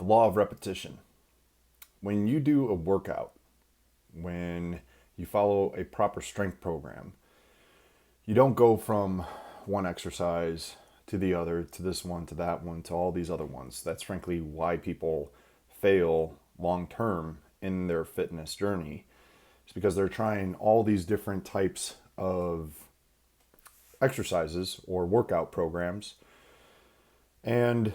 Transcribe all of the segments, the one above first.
law of repetition. When you do a workout, when you follow a proper strength program, you don't go from one exercise to the other, to this one, to that one, to all these other ones. That's frankly why people fail long term in their fitness journey. It's because they're trying all these different types of exercises or workout programs, and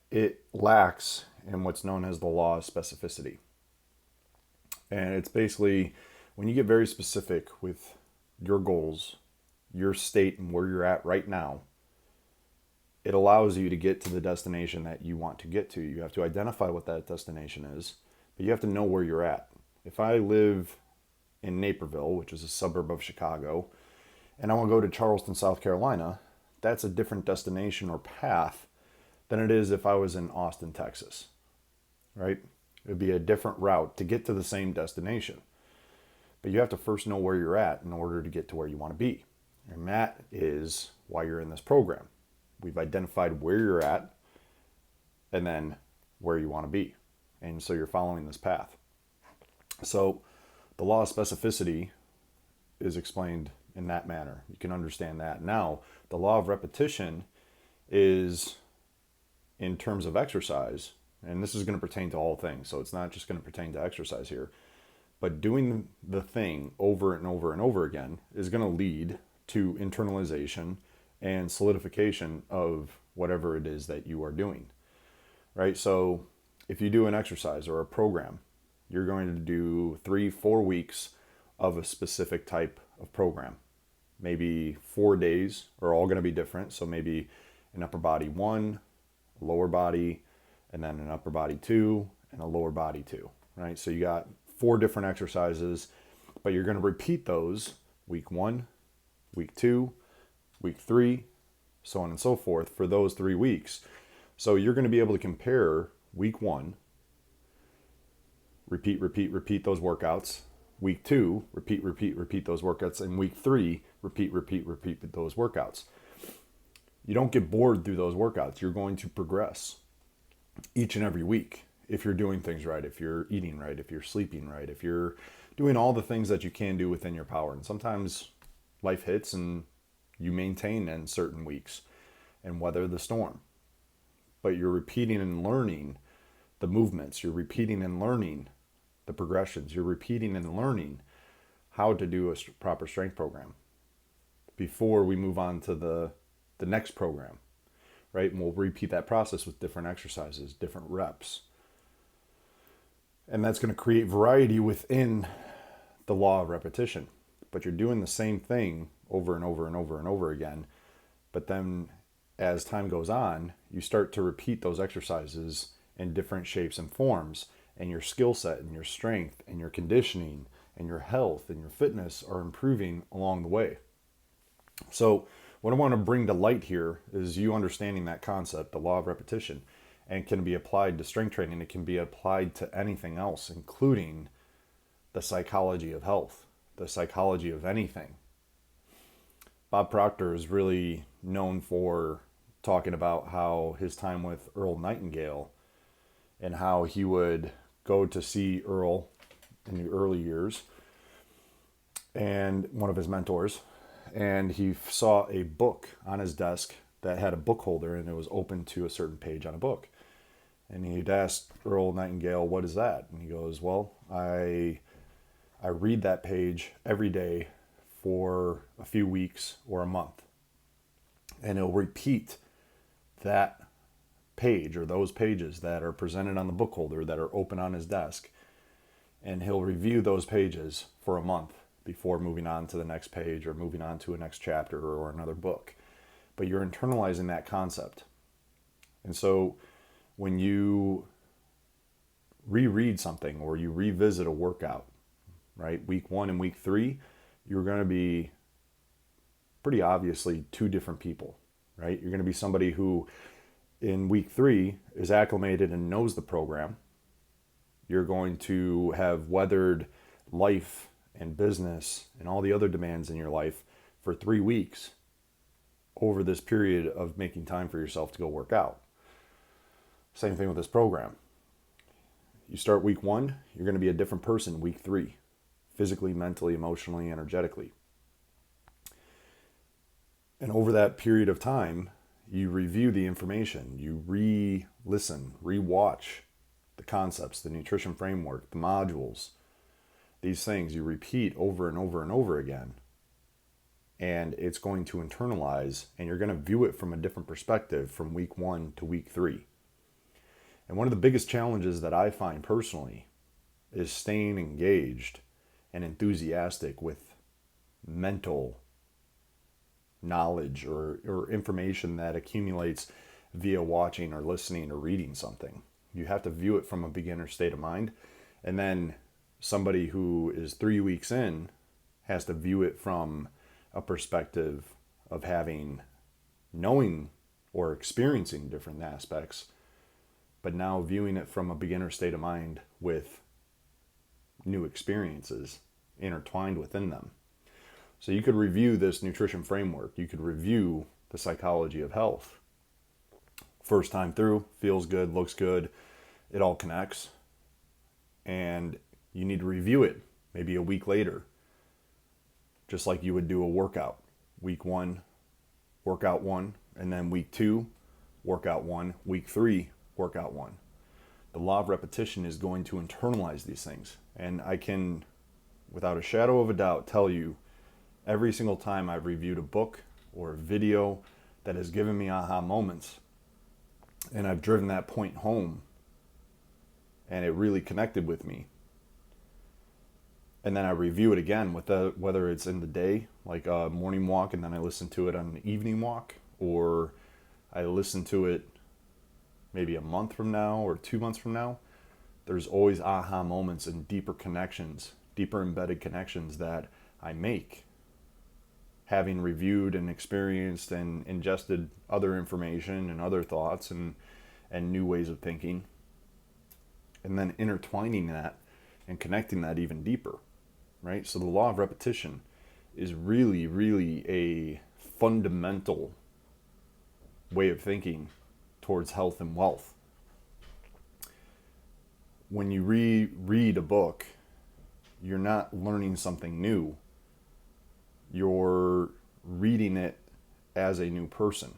it lacks in what's known as the law of specificity. And it's basically when you get very specific with your goals, your state, and where you're at right now, it allows you to get to the destination that you want to get to. You have to identify what that destination is, but you have to know where you're at. If I live in Naperville, which is a suburb of Chicago, and I want to go to Charleston, South Carolina, that's a different destination or path than it is if I was in Austin, Texas, right? It would be a different route to get to the same destination. But you have to first know where you're at in order to get to where you want to be. And that is why you're in this program. We've identified where you're at and then where you want to be. And so you're following this path. So the law of specificity is explained in that manner. You can understand that. Now, the law of repetition is in terms of exercise, and this is going to pertain to all things. So it's not just going to pertain to exercise here, but doing the thing over and over and over again is going to lead to internalization and solidification of whatever it is that you are doing, right? So if you do an exercise or a program, you're going to do 3-4 weeks of a specific type of program. Maybe 4 days are all going to be different. So maybe an upper body 1, a lower body, and then an upper body 2, and a lower body 2, right? So you got 4 different exercises, but you're going to repeat those week 1, week 2, week 3, so on and so forth for those 3 weeks. So you're going to be able to compare week 1, repeat those workouts. Week 2, repeat those workouts. And week 3, repeat those workouts. You don't get bored through those workouts. You're going to progress each and every week if you're doing things right, if you're eating right, if you're sleeping right, if you're doing all the things that you can do within your power. And sometimes life hits and you maintain in certain weeks and weather the storm. But you're repeating and learning the movements. You're repeating and learning the progressions. You're repeating and learning how to do a proper strength program before we move on to the next program, right? And we'll repeat that process with different exercises, different reps. And that's going to create variety within the law of repetition. But you're doing the same thing over and over and over and over again. But then as time goes on, you start to repeat those exercises in different shapes and forms, and your skill set and your strength and your conditioning and your health and your fitness are improving along the way. So what I want to bring to light here is you understanding that concept, the law of repetition, and can be applied to strength training. It can be applied to anything else, including the psychology of health, the psychology of anything. Bob Proctor is really known for talking about how his time with Earl Nightingale and how he would go to see Earl in the early years and one of his mentors, and he saw a book on his desk that had a book holder and it was open to a certain page on a book. And he'd asked Earl Nightingale, "What is that?" And he goes, "Well, I read that page every day for a few weeks or a month. And it'll repeat that page or those pages that are presented on the book holder that are open on his desk. And he'll review those pages for a month before moving on to the next page or moving on to a next chapter or another book. But you're internalizing that concept. And so when you reread something or you revisit a workout, right, week 1 and week 3, you're going to be pretty obviously 2 different people, right? You're going to be somebody who in week 3 is acclimated and knows the program. You're going to have weathered life and business and all the other demands in your life for 3 weeks over this period of making time for yourself to go work out. Same thing with this program. You start week 1, you're going to be a different person week 3, physically, mentally, emotionally, energetically. And over that period of time, you review the information, you re-listen, re-watch the concepts, the nutrition framework, the modules, these things you repeat over and over and over again. And it's going to internalize, and you're going to view it from a different perspective from week 1 to week 3. And one of the biggest challenges that I find personally is staying engaged and enthusiastic with mental knowledge or information that accumulates via watching or listening or reading something. You have to view it from a beginner state of mind. And then somebody who is 3 weeks in has to view it from a perspective of knowing or experiencing different aspects, but now viewing it from a beginner state of mind with new experiences intertwined within them. So you could review this nutrition framework. You could review the psychology of health. First time through, feels good, looks good, it all connects. And you need to review it maybe a week later, just like you would do a workout. Week 1, workout 1, and then week 2, workout 1, week 3, workout 1. The law of repetition is going to internalize these things. And I can, without a shadow of a doubt, tell you every single time I've reviewed a book or a video that has given me aha moments, and I've driven that point home, and it really connected with me. And then I review it again, whether it's in the day, like a morning walk, and then I listen to it on an evening walk, or I listen to it maybe a month from now or 2 months from now. There's always aha moments and deeper connections, deeper embedded connections that I make, having reviewed and experienced and ingested other information and other thoughts and new ways of thinking, and then intertwining that and connecting that even deeper, right? So the law of repetition is really, really a fundamental way of thinking towards health and wealth. When you reread a book, you're not learning something new. You're reading it as a new person.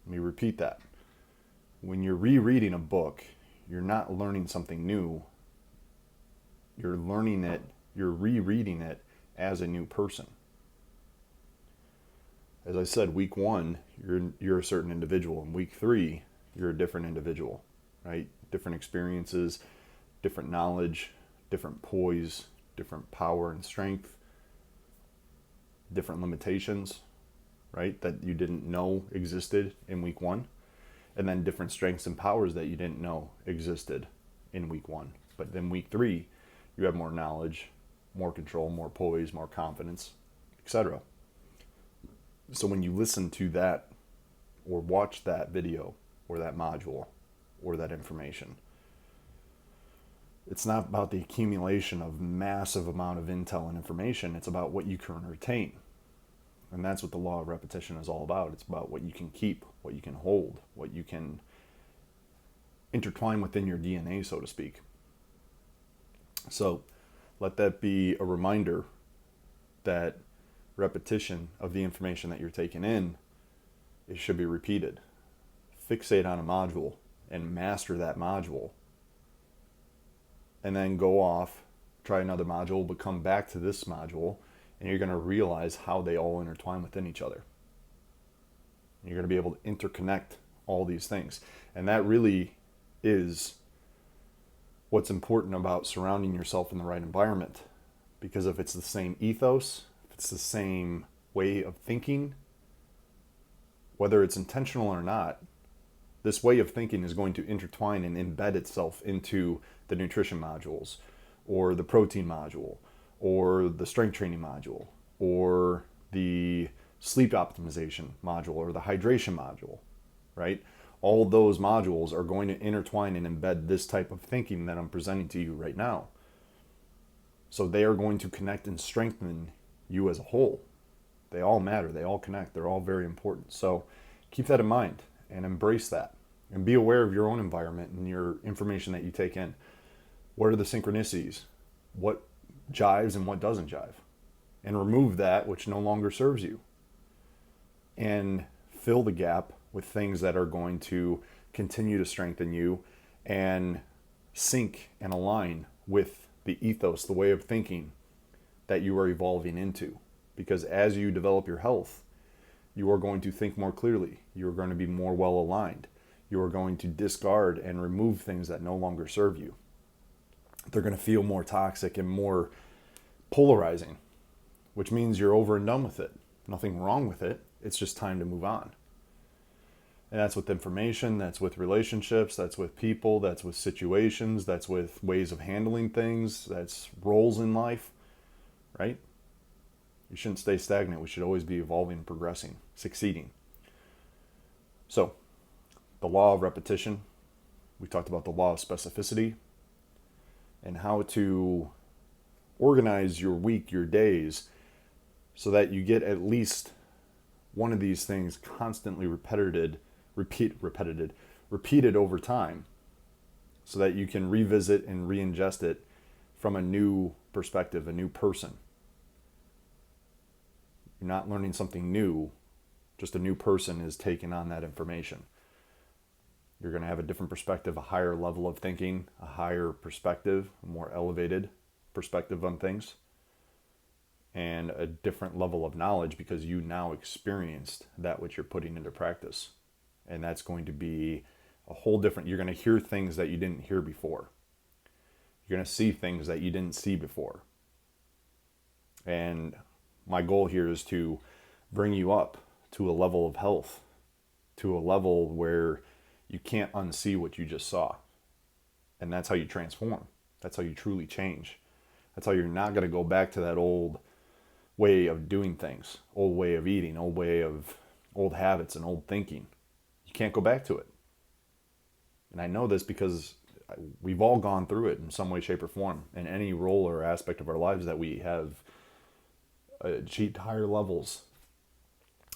Let me repeat that. When you're rereading a book, you're not learning something new. You're rereading it as a new person. As I said, week 1, you're a certain individual. In week 3, you're a different individual, right? Different experiences, different knowledge, different poise, different power and strength, different limitations, right? That you didn't know existed in week 1. And then different strengths and powers that you didn't know existed in week 1. But then week 3, you have more knowledge, more control, more poise, more confidence, etc. So when you listen to that or watch that video or that module or that information, it's not about the accumulation of massive amount of intel and information. It's about what you can retain. And that's what the law of repetition is all about. It's about what you can keep, what you can hold, what you can intertwine within your DNA, so to speak. So let that be a reminder that repetition of the information that you're taking in, it should be repeated. Fixate on a module and master that module. And then go off, try another module, but come back to this module, and you're going to realize how they all intertwine within each other. You're going to be able to interconnect all these things. And that really is what's important about surrounding yourself in the right environment. Because if it's the same ethos, if it's the same way of thinking, whether it's intentional or not, this way of thinking is going to intertwine and embed itself into the nutrition modules, or the protein module, or the strength training module, or the sleep optimization module, or the hydration module, right? All those modules are going to intertwine and embed this type of thinking that I'm presenting to you right now. So they are going to connect and strengthen you as a whole. They all matter. They all connect. They're all very important. So keep that in mind and embrace that. And be aware of your own environment and your information that you take in. What are the synchronicities? What jives and what doesn't jive? And remove that which no longer serves you. And fill the gap with things that are going to continue to strengthen you and sync and align with the ethos, the way of thinking that you are evolving into. Because as you develop your health, you are going to think more clearly. You are going to be more well aligned. You are going to discard and remove things that no longer serve you. They're going to feel more toxic and more polarizing, which means you're over and done with it. Nothing wrong with it. It's just time to move on. And that's with information, that's with relationships, that's with people, that's with situations, that's with ways of handling things, that's roles in life, right? You shouldn't stay stagnant. We should always be evolving, progressing, succeeding. So, the law of repetition. We talked about the law of specificity and how to organize your week, your days, so that you get at least one of these things constantly repeated over time, so that you can revisit and re-ingest it from a new perspective, a new person. You're not learning something new, just a new person is taking on that information. You're going to have a different perspective, a higher level of thinking, a higher perspective, a more elevated perspective on things, and a different level of knowledge because you now experienced that which you're putting into practice. And that's going to be a whole different, you're going to hear things that you didn't hear before. You're going to see things that you didn't see before. And my goal here is to bring you up to a level of health, to a level where you can't unsee what you just saw. And that's how you transform. That's how you truly change. That's how you're not going to go back to that old way of doing things, old way of eating, old habits and old thinking. You can't go back to it. And I know this because we've all gone through it in some way, shape, or form in any role or aspect of our lives that we have achieved higher levels,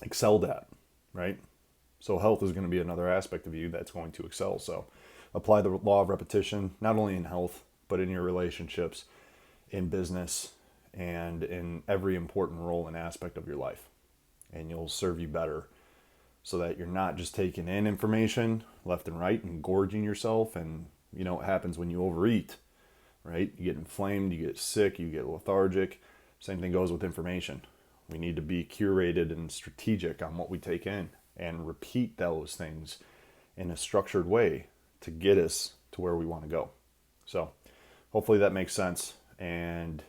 excelled at, right? So health is going to be another aspect of you that's going to excel. So apply the law of repetition, not only in health, but in your relationships, in business, and in every important role and aspect of your life. And you'll serve you better so that you're not just taking in information left and right and gorging yourself. And you know what happens when you overeat, right? You get inflamed, you get sick, you get lethargic. Same thing goes with information. We need to be curated and strategic on what we take in and repeat those things in a structured way to get us to where we want to go. So hopefully that makes sense and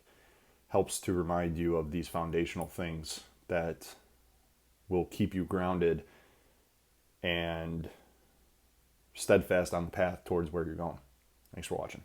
helps to remind you of these foundational things that will keep you grounded and steadfast on the path towards where you're going. Thanks for watching.